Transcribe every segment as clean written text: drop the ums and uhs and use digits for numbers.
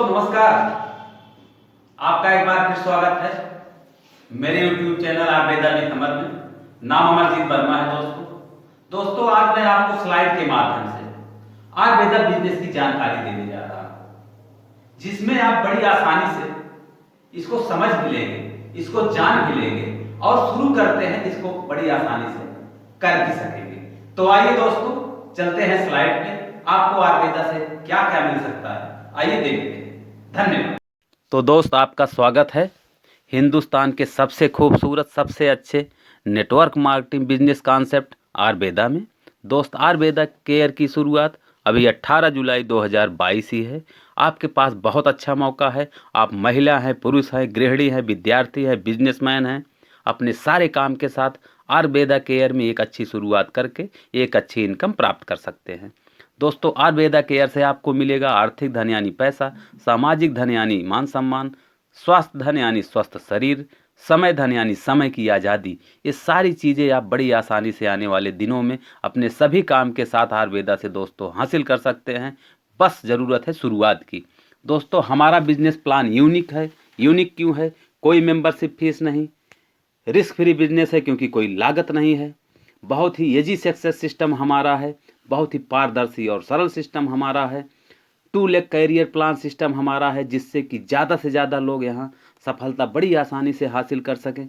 दोस्तों नमस्कार। आपका एक बार फिर स्वागत है मेरे YouTube चैनल आयुर्वेदा विद अमर में। नाम अमरजीत वर्मा है। दोस्तों आज मैं आपको स्लाइड के माध्यम से आयुर्वेदा बिजनेस की जानकारी देने जा रहा हूं, जिसमें आप बड़ी आसानी से इसको समझ भी लेंगे, इसको जान भी लेंगे और शुरू करते हैं इसको बड़ी आसानी से कर भी सकेंगे। तो आइए दोस्तों चलते हैं स्लाइड पे, आपको आयुर्वेदा से क्या क्या मिल सकता है आइए देखते हैं। धन्यवाद। तो दोस्त आपका स्वागत है हिंदुस्तान के सबसे खूबसूरत सबसे अच्छे network marketing business concept Ayurveda में। दोस्त आयुर्वेदा केयर की शुरुआत अभी 18 जुलाई 2022 ही है। आपके पास बहुत अच्छा मौका है। आप महिला हैं, पुरुष हैं, गृहिणी हैं, विद्यार्थी हैं, बिजनेसमैन हैं, अपने सारे काम के साथ आयुर्वेदा केयर में एक अच्छी शुरुआत करके एक अच्छी इनकम प्राप्त कर सकते हैं। दोस्तों आयुर्वेदा केयर से आपको मिलेगा आर्थिक धन यानी पैसा, सामाजिक धन यानी मान सम्मान, स्वास्थ्य धन यानी स्वस्थ शरीर, समय धन यानी समय की आज़ादी। ये सारी चीज़ें आप बड़ी आसानी से आने वाले दिनों में अपने सभी काम के साथ आयुर्वेदा से दोस्तों हासिल कर सकते हैं। बस ज़रूरत है शुरुआत की। दोस्तों हमारा बिजनेस प्लान यूनिक है। यूनिक क्यों है? कोई मेंबरशिप फीस नहीं, रिस्क फ्री बिजनेस है क्योंकि कोई लागत नहीं है, बहुत ही इजी सक्सेस सिस्टम हमारा है, बहुत ही पारदर्शी और सरल सिस्टम हमारा है, 2 लाख कैरियर प्लान सिस्टम हमारा है, जिससे कि ज़्यादा से ज़्यादा लोग यहाँ सफलता बड़ी आसानी से हासिल कर सकें।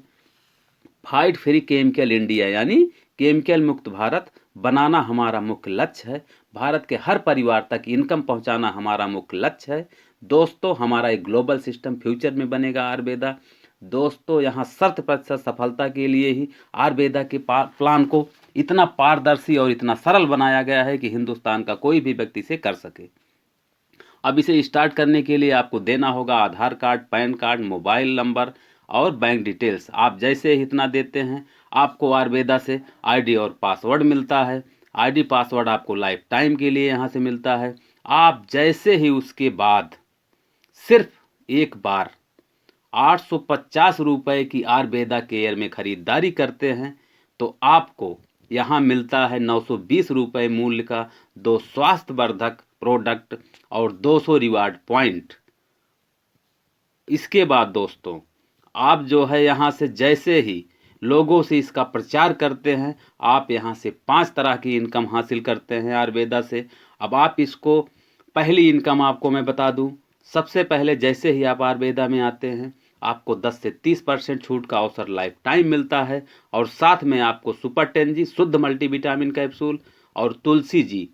फाइट फ्री केमिकल इंडिया यानी केमिकल मुक्त भारत बनाना हमारा मुख्य लक्ष्य है। भारत के हर परिवार तक इनकम पहुंचाना हमारा मुख्य लक्ष्य है। दोस्तों हमारा एक ग्लोबल सिस्टम फ्यूचर में बनेगा आयुर्वेदा। दोस्तों यहाँ 100% सफलता के लिए ही आयुर्वेदा के प्लान को इतना पारदर्शी और इतना सरल बनाया गया है कि हिंदुस्तान का कोई भी व्यक्ति इसे कर सके। अब इसे स्टार्ट करने के लिए आपको देना होगा Aadhaar card, pan card, mobile number और बैंक डिटेल्स। आप जैसे ही इतना देते हैं आपको आयुर्वेदा से आईडी और पासवर्ड मिलता है। आईडी पासवर्ड आपको लाइफ टाइम के लिए यहाँ से मिलता है। आप जैसे ही उसके बाद सिर्फ एक बार 850 रुपये की आयुर्वेदा केयर में खरीदारी करते हैं तो आपको यहाँ मिलता है 920 रुपये मूल्य का 2 स्वास्थ्यवर्धक प्रोडक्ट और 200 रिवार्ड पॉइंट। इसके बाद दोस्तों आप जो है यहाँ से जैसे ही लोगों से इसका प्रचार करते हैं आप यहाँ से 5 तरह की इनकम हासिल करते हैं आयुर्वेदा से। अब आप इसको पहली इनकम आपको मैं बता दूं। सबसे पहले जैसे ही आप आयुर्वेदा में आते हैं आपको 10 से 30% छूट का अवसर लाइफ टाइम मिलता है और साथ में आपको सुपर 10 जी शुद्ध मल्टीविटामिन कैप्सूल और तुलसी जी,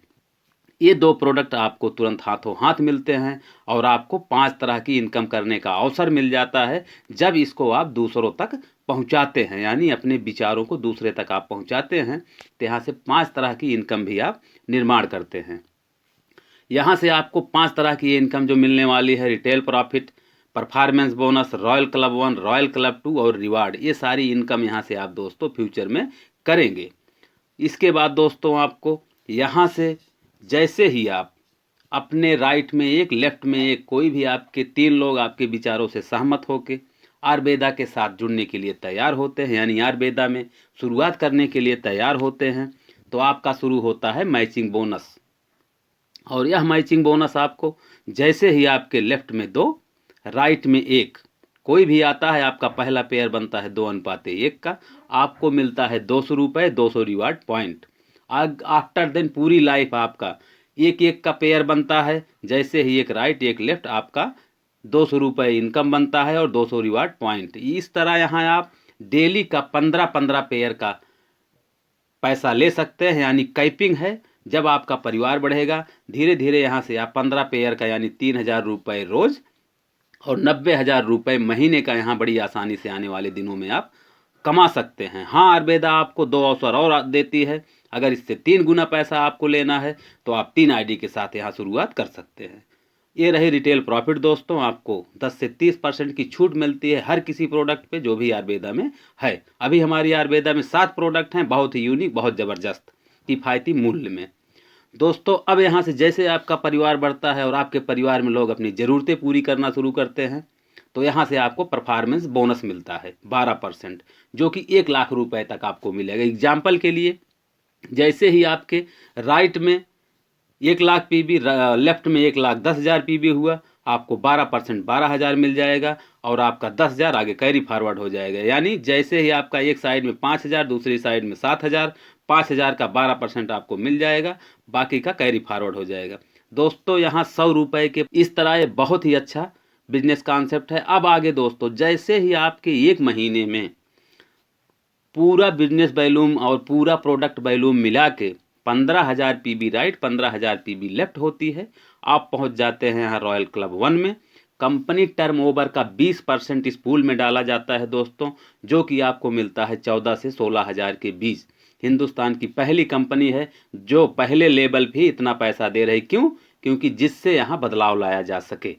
ये 2 प्रोडक्ट आपको तुरंत हाथों हाथ मिलते हैं और आपको 5 तरह की इनकम करने का अवसर मिल जाता है जब इसको आप दूसरों तक पहुंचाते हैं, यानी अपने विचारों को दूसरे तक आप पहुंचाते हैं तो यहाँ से 5 तरह की इनकम भी आप निर्माण करते हैं। यहाँ से आपको 5 तरह की इनकम जो मिलने वाली है, retail profit, performance bonus, royal club 1, royal club 2 और रिवार्ड, ये सारी इनकम यहाँ से आप दोस्तों फ्यूचर में करेंगे। इसके बाद दोस्तों आपको यहाँ से जैसे ही आप अपने राइट में एक, लेफ्ट में एक, कोई भी आपके 3 लोग आपके विचारों से सहमत होकर आयुर्वेदा के साथ जुड़ने के लिए तैयार होते हैं, यानी आयुर्वेदा में शुरुआत करने के लिए तैयार होते हैं, तो आपका शुरू होता है मैचिंग बोनस। और यह मैचिंग बोनस आपको जैसे ही आपके लेफ्ट में 2, राइट में 1 कोई भी आता है, आपका पहला पेयर बनता है 2:1 का, आपको मिलता है 200 रुपये, 200 रिवार्ड पॉइंट। आफ्टर देन पूरी लाइफ आपका 1-1 का पेयर बनता है, जैसे ही एक राइट एक लेफ्ट आपका 200 रुपये इनकम बनता है और 200 रिवार्ड पॉइंट। इस तरह यहाँ आप डेली का 15-15 पेयर का पैसा ले सकते हैं, यानी कैपिंग है। जब आपका परिवार बढ़ेगा धीरे धीरे यहाँ से आप 15 पेयर का यानी 3000 रुपये रोज और 90,000 रुपये महीने का यहाँ बड़ी आसानी से आने वाले दिनों में आप कमा सकते हैं। हाँ आयुर्वेदा आपको 2 अवसर और देती है। अगर इससे 3 गुना पैसा आपको लेना है तो आप 3 आईडी के साथ यहाँ शुरुआत कर सकते हैं। ये रही रिटेल प्रॉफिट दोस्तों, आपको 10 से 30% की छूट मिलती है हर किसी प्रोडक्ट पे जो भी आयुर्वेदा में है। अभी हमारी आयुर्वेदा में 7 प्रोडक्ट हैं, बहुत ही यूनिक, बहुत ज़बरदस्त किफ़ायती मूल्य में। दोस्तों अब यहाँ से जैसे आपका परिवार बढ़ता है और आपके परिवार में लोग अपनी ज़रूरतें पूरी करना शुरू करते हैं तो यहाँ से आपको परफॉर्मेंस बोनस मिलता है 12%, जो कि 1 लाख रुपए तक आपको मिलेगा। एग्जाम्पल के लिए जैसे ही आपके राइट में 1 लाख पीबी, लेफ्ट में 1,10,000 पीबी हुआ आपको 12% 12,000 मिल जाएगा और आपका 10,000 आगे कैरी फॉरवर्ड हो जाएगा। यानी जैसे ही आपका एक साइड में 5,000 दूसरी साइड में 7,000, 5,000 का 12% आपको मिल जाएगा, बाकी का कैरी फॉरवर्ड हो जाएगा। दोस्तों यहाँ 100 रुपए के इस तरह ये बहुत ही अच्छा बिजनेस कॉन्सेप्ट है। अब आगे दोस्तों जैसे ही आपके एक महीने में पूरा बिजनेस वॉल्यूम और पूरा प्रोडक्ट वॉल्यूम मिला के 15,000 पीबी राइट 15,000 पीबी लेफ्ट होती है, आप पहुंच जाते हैं यहाँ रॉयल क्लब 1 में। कंपनी टर्म ओवर का 20% इस पूल में डाला जाता है दोस्तों, जो कि आपको मिलता है 14 से 16,000 के बीच। हिंदुस्तान की पहली कंपनी है जो पहले लेवल भी इतना पैसा दे रही। क्यों? क्योंकि जिससे यहाँ बदलाव लाया जा सके।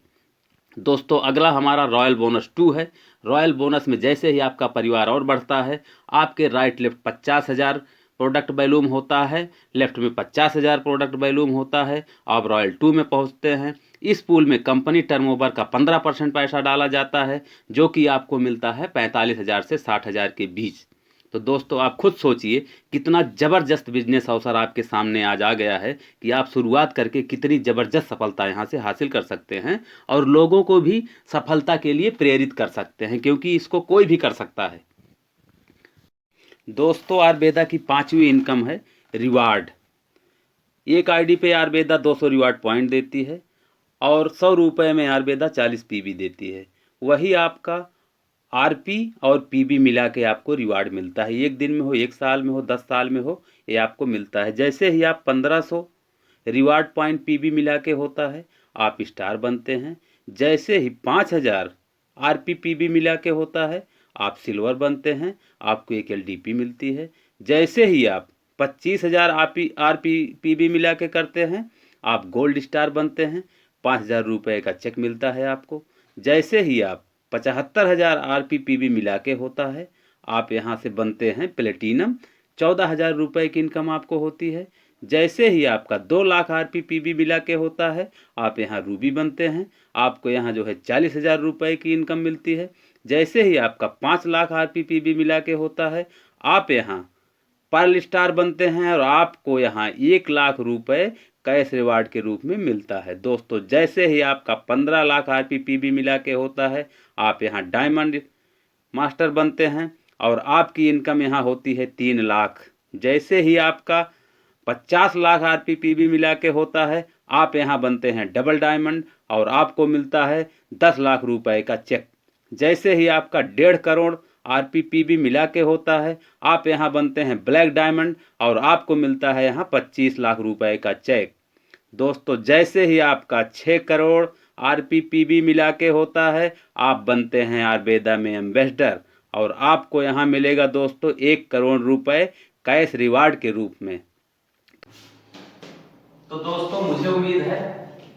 दोस्तों अगला हमारा रॉयल बोनस 2 है। रॉयल बोनस में जैसे ही आपका परिवार और बढ़ता है, आपके राइट लेफ्ट 50,000 प्रोडक्ट वॉल्यूम होता है, लेफ्ट में 50,000 प्रोडक्ट वॉल्यूम होता है, आप रॉयल 2 में पहुंचते हैं। इस पूल में कंपनी टर्नओवर का 15% पैसा डाला जाता है, जो कि आपको मिलता है 45,000 से 60,000 के बीच। तो दोस्तों आप खुद सोचिए कितना ज़बरदस्त बिजनेस अवसर आपके सामने आज आ गया है कि आप शुरुआत करके कितनी ज़बरदस्त सफलता यहाँ से हासिल कर सकते हैं और लोगों को भी सफलता के लिए प्रेरित कर सकते हैं, क्योंकि इसको कोई भी कर सकता है। दोस्तों आयुर्वेदा की 5वीं इनकम है रिवार्ड। एक आईडी पे आयुर्वेदा 200 रिवार्ड पॉइंट देती है और 100 रुपये में आयुर्वेदा 40 पीबी देती है। वही आपका आरपी और पीबी मिला के आपको रिवार्ड मिलता है। एक दिन में हो, एक साल में हो, 10 साल में हो, ये आपको मिलता है। जैसे ही आप 1500 रिवार्ड पॉइंट पीबी मिला के होता है, आप स्टार बनते हैं। जैसे ही 5000 आरपी पीबी मिला के होता है, आप सिल्वर बनते हैं, आपको एक एलडीपी मिलती है। जैसे ही आप 25,000 आरपी पीबी मिला के करते हैं, आप गोल्ड स्टार बनते हैं, 5,000 रुपये का चेक मिलता है आपको। जैसे ही आप 75,000 आरपी पीबी मिला के होता है, आप यहाँ से बनते हैं प्लेटिनम, 14,000 रुपये की इनकम आपको होती है। जैसे ही आपका 2 लाख आरपी पीबी मिला के होता है, आप यहाँ रूबी बनते हैं, आपको यहाँ जो है 40,000 रुपये की इनकम मिलती है। जैसे ही आपका 5 लाख आरपी पीबी मिला के होता है, आप यहाँ पर्ल स्टार बनते हैं और आपको यहाँ 1 लाख रुपए कैश रिवार्ड के रूप में मिलता है। दोस्तों जैसे ही आपका 15 लाख आरपी पीबी मिला के होता है, आप यहाँ डायमंड मास्टर बनते हैं और आपकी इनकम यहाँ होती है 3 लाख। जैसे ही आपका 50 लाख आरपी पीबी मिला के होता है, आप यहाँ बनते हैं डबल डायमंड और आपको मिलता है 10 लाख रुपए का चेक। जैसे ही आपका 1.5 करोड़ आरपी पीबी मिला के होता है, आप यहाँ बनते हैं ब्लैक डायमंड और आपको मिलता है यहाँ 25 लाख रुपए का चेक। दोस्तों जैसे ही आपका 6 करोड़ आरपी पीबी मिला के होता है, आप बनते हैं आयुर्वेदा में एम्बेसडर और आपको यहाँ मिलेगा दोस्तों 1 करोड़ रुपए कैश रिवार्ड के रूप में। तो दोस्तों मुझे उम्मीद है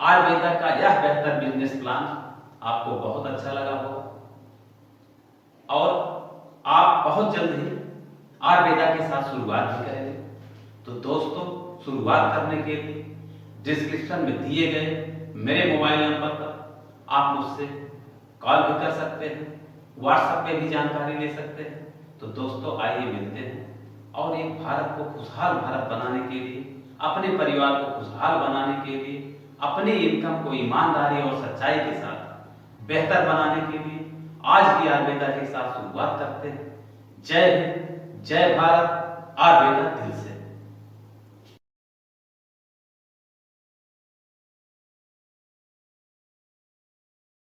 आयुर्वेदा का यह बेहतर बिजनेस प्लान आपको बहुत अच्छा लगा होगा और आप बहुत जल्द ही आयुर्वेदा के साथ शुरुआत भी करेंगे। तो दोस्तों शुरुआत करने के लिए डिस्क्रिप्शन में दिए गए मेरे मोबाइल नंबर पर आप मुझसे कॉल भी कर सकते हैं, व्हाट्सएप पे भी जानकारी ले सकते हैं। तो दोस्तों आइए मिलते हैं और एक भारत को खुशहाल भारत बनाने के लिए, अपने परिवार को खुशहाल बनाने के लिए, अपनी इनकम को ईमानदारी और सच्चाई के साथ बेहतर बनाने के लिए आज की आयुर्वेदा के साथ शुरुआत करते हैं। जय हिंद, जय भारत, आयुर्वेदा दिल से।